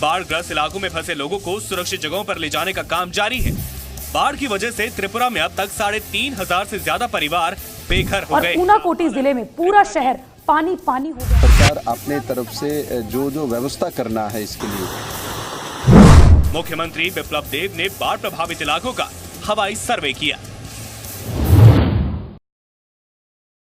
बाढ़ग्रस्त इलाकों में फंसे लोगों को सुरक्षित जगहों पर ले जाने का काम जारी है। बाढ़ की वजह से त्रिपुरा में अब तक 3,500 से ज्यादा परिवार बेघर हो गए। ऊनाकोटी जिले में पूरा शहर पानी पानी हो गया। सरकार अपने तरफ से जो व्यवस्था करना है इसके लिए। मुख्यमंत्री बिप्लब देव ने बाढ़ प्रभावित इलाकों का हवाई सर्वे किया।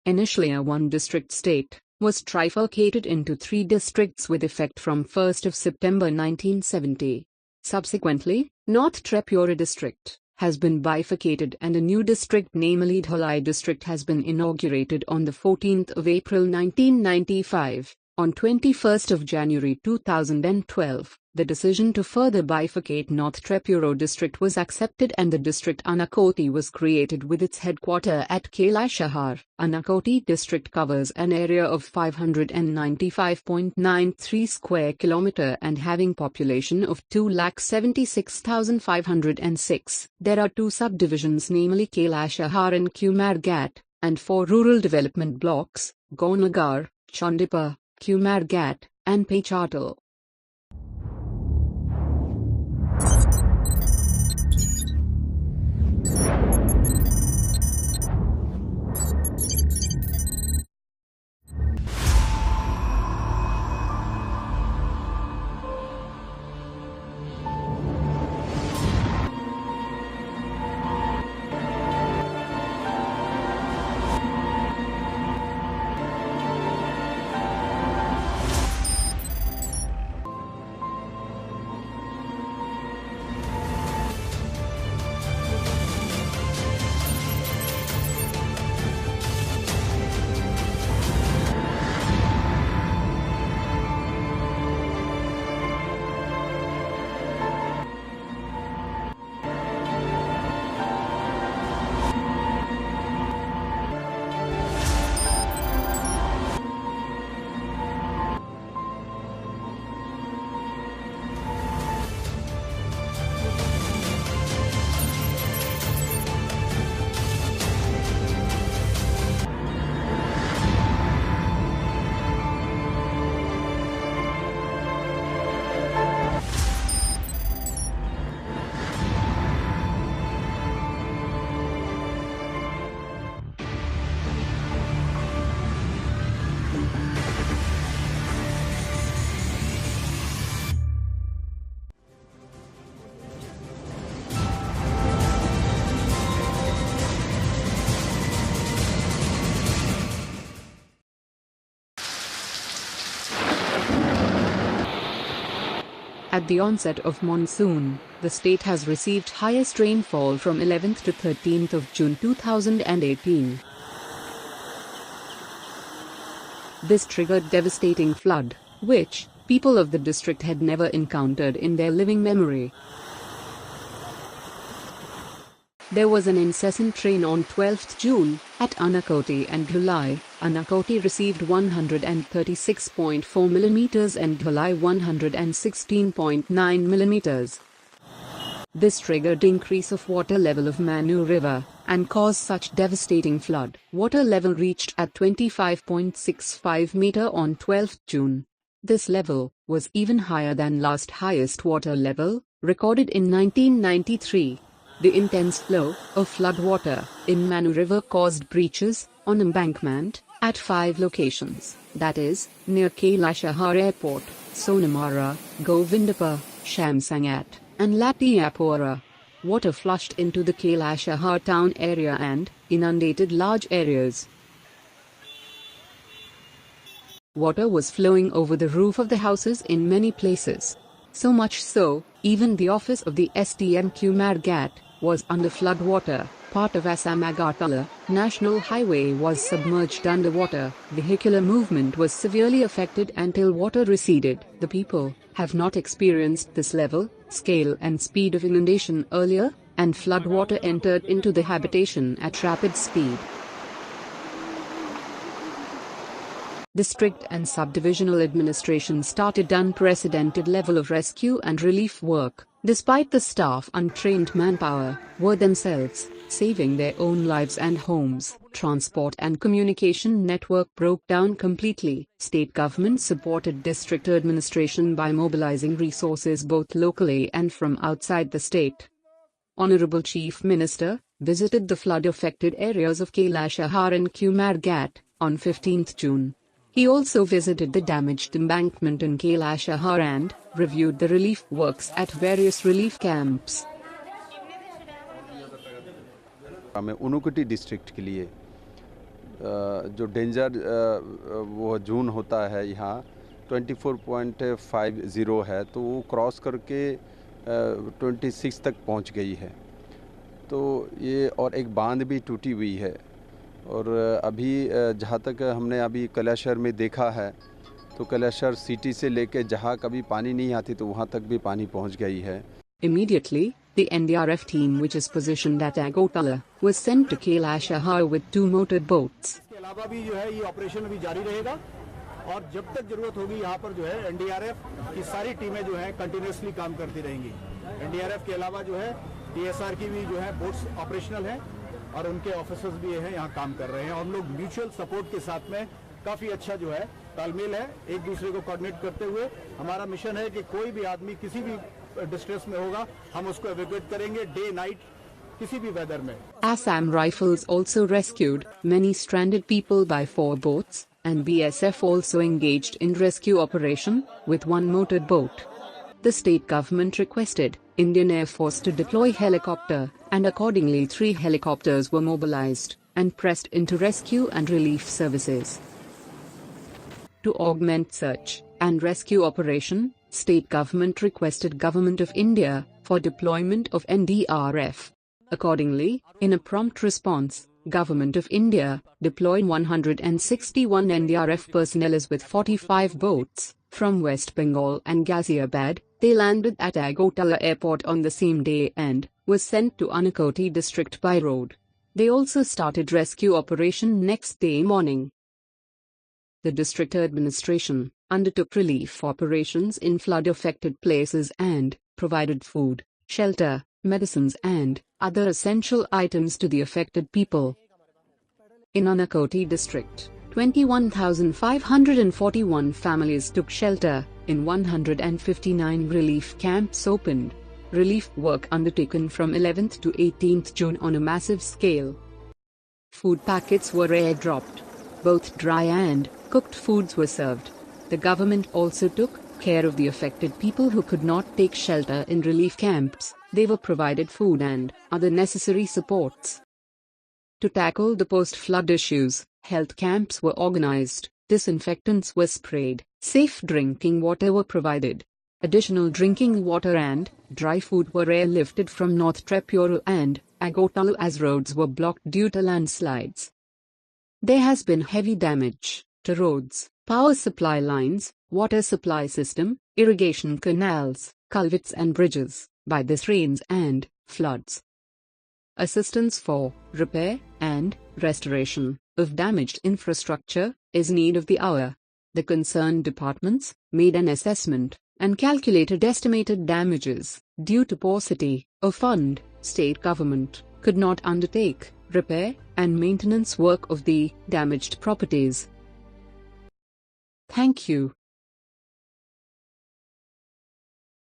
Initially a one-district state was trifurcated into 3 districts with effect from 1st of September 1970. Subsequently, North Tripura district has been bifurcated and a new district, namely Dholai district, has been inaugurated on the 14th of April 1995. On 21st of January 2012, the decision to further bifurcate North Tripura district was accepted and the district Unakoti was created with its headquarters at Kailashahar. Unakoti district covers an area of 595.93 square kilometer and having population of 2,76,506. There are 2 subdivisions, namely Kailashahar and Kumargat, and 4 rural development blocks, Gonagar, Chandipa, Kumargat, and Pechatal. At the onset of monsoon, the state has received highest rainfall from 11th to 13th of June 2018. This triggered devastating flood, which people of the district had never encountered in their living memory. There was an incessant rain on 12th June at Unakoti and Dholai. Unakoti received 136.4 millimeters and Dholai 116.9 millimeters. This triggered increase of water level of Manu River and caused such devastating flood. Water level reached at 25.65 meter on 12th June. This level was even higher than last highest water level recorded in 1993. The intense flow of flood water in Manu River caused breaches on embankment at 5 locations, that is, near Kailashahar Airport, Sonamara, Govindapur, Shamsangat, and Latiapura. Water flushed into the Kailashahar town area and inundated large areas. Water was flowing over the roof of the houses in many places. So much so, even the office of the SDM Kumargat was under flood water. Part of Assam-Agartala National Highway was submerged underwater. Vehicular movement was severely affected until water receded. The people have not experienced this level, scale and speed of inundation earlier, and flood water entered into the habitation at rapid speed. District and subdivisional administration started unprecedented level of rescue and relief work. Despite the staff untrained manpower were themselves saving their own lives and homes. Transport and communication network broke down completely. State government supported district administration by mobilizing resources both locally and from outside the state. Honorable Chief Minister visited the flood-affected areas of Kailashahar and Kumarghat on 15th June. He also visited the damaged embankment in Kailashahar and reviewed the relief works at various relief camps. हमें Unakoti district के लिए जो danger वो zone होता है यहाँ 24.50 है, तो वो क्रॉस करके 26 तक पहुँच गई है। तो ये और एक बांध भी टूटी हुई है, और अभी जहाँ तक हमने अभी कैलाशहर में देखा है, तो कैलाशहर सिटी से लेके जहाँ कभी पानी नहीं आती तो वहाँ तक भी पानी पहुँच गई है। Immediately, the NDRF team, which is positioned at Agotala, was sent to Kailashahar with 2 motor boats. इसके अलावा भी जो है ये ऑपरेशन अभी जारी रहेगा, और जब तक जरूरत होगी यहाँ पर जो है एनडीआरएफ की सारी टीमें जो है कंटिन्यूसली काम करती रहेंगी। एनडीआरएफ के अलावा जो है टीएसआर की भी जो है बोट्स ऑपरेशनल हैं, और उनके ऑफिसर्स भी हैं यहाँ काम कर रहे हैं। हम लोग म्यूचुअल सपोर्ट के साथ में काफ़ी अच्छा जो है तालमेल है, एक दूसरे को कोऑर्डिनेट करते हुए हमारा मिशन है कि कोई भी आदमी किसी भी डिस्ट्रेस में होगा, हम उसको एवेक्यूएट करेंगे डे नाइट किसी भी वेदर में। Assam Rifles also rescued many stranded people by 4 boats, and BSF also engaged in rescue operation with 1 motor boat. The state government requested Indian Air Force to deploy helicopter, and accordingly 3 helicopters were mobilized and pressed into rescue and relief services. To augment search and rescue operation, state government requested Government of India for deployment of NDRF. Accordingly, in a prompt response, Government of India deployed 161 NDRF personnel with 45 boats from West Bengal and Ghaziabad. They landed at Agotala airport on the same day and was sent to Unakoti district by road. They also started rescue operation next day morning. The district administration undertook relief operations in flood-affected places and provided food, shelter, medicines and other essential items to the affected people. In Unakoti district, 21,541 families took shelter in 159 relief camps opened. Relief work undertaken from 11th to 18th June on a massive scale. Food packets were airdropped. Both dry and cooked foods were served. The government also took care of the affected people who could not take shelter in relief camps. They were provided food and other necessary supports. To tackle the post-flood issues, health camps were organized, disinfectants were sprayed, safe drinking water were provided. Additional drinking water and dry food were airlifted from North Tripura and Agotala as roads were blocked due to landslides. There has been heavy damage to roads, power supply lines, water supply system, irrigation canals, culverts and bridges by this rains and floods. Assistance for repair and restoration of damaged infrastructure is need of the hour. The concerned departments made an assessment and calculated estimated damages due to paucity of fund. State government could not undertake repair and maintenance work of the damaged properties. Thank you.